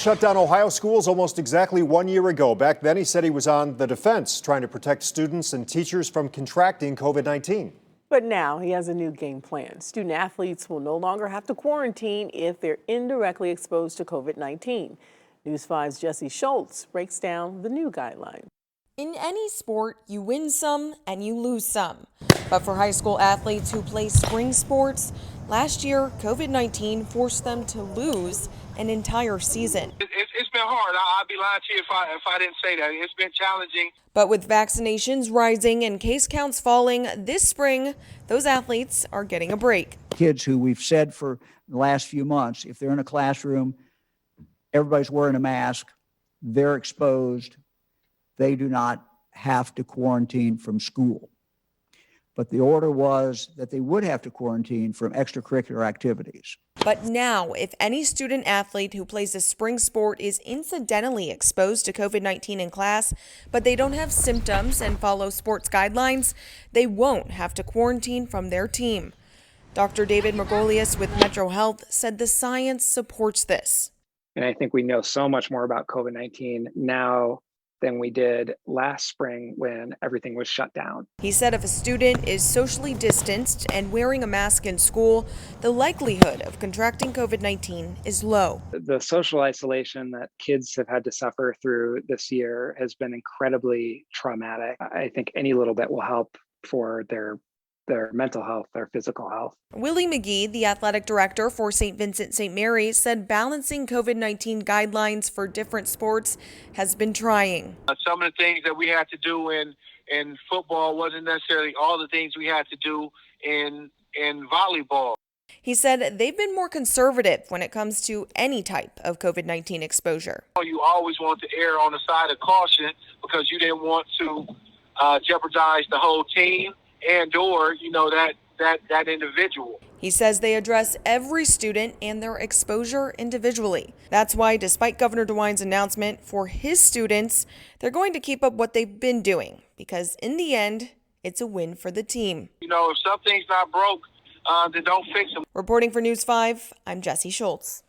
shut down Ohio schools almost exactly 1 year ago. Back then, he said he was on the defense, trying to protect students and teachers from contracting COVID-19. But now he has a new game plan. Student athletes will no longer have to quarantine if they're indirectly exposed to COVID-19. News 5's Jesse Schultz breaks down the new guidelines. In any sport, you win some and you lose some. But for high school athletes who play spring sports, last year, COVID-19 forced them to lose an entire season. It's been hard. I'd be lying to you if I didn't say that. It's been challenging. But with vaccinations rising and case counts falling this spring, those athletes are getting a break. Kids who we've said for the last few months, if they're in a classroom, everybody's wearing a mask, they're exposed, they do not have to quarantine from school. But the order was that they would have to quarantine from extracurricular activities. But now, if any student athlete who plays a spring sport is incidentally exposed to COVID-19 in class, but they don't have symptoms and follow sports guidelines, they won't have to quarantine from their team. Dr. David Margolius with Metro Health said the science supports this. And I think we know so much more about COVID-19 now than we did last spring when everything was shut down. He said if a student is socially distanced and wearing a mask in school, the likelihood of contracting COVID-19 is low. The social isolation that kids have had to suffer through this year has been incredibly traumatic. I think any little bit will help for their mental health, their physical health. Willie McGee, the athletic director for St. Vincent St. Mary, said balancing COVID-19 guidelines for different sports has been trying. Some of the things that we had to do in football wasn't necessarily all the things we had to do in volleyball. He said they've been more conservative when it comes to any type of COVID-19 exposure. You always want to err on the side of caution because you didn't want to jeopardize the whole team and or, that individual. He says they address every student and their exposure individually. That's why, despite Governor DeWine's announcement for his students, they're going to keep up what they've been doing because in the end, it's a win for the team. If something's not broke, then don't fix them. Reporting for News 5, I'm Jesse Schultz.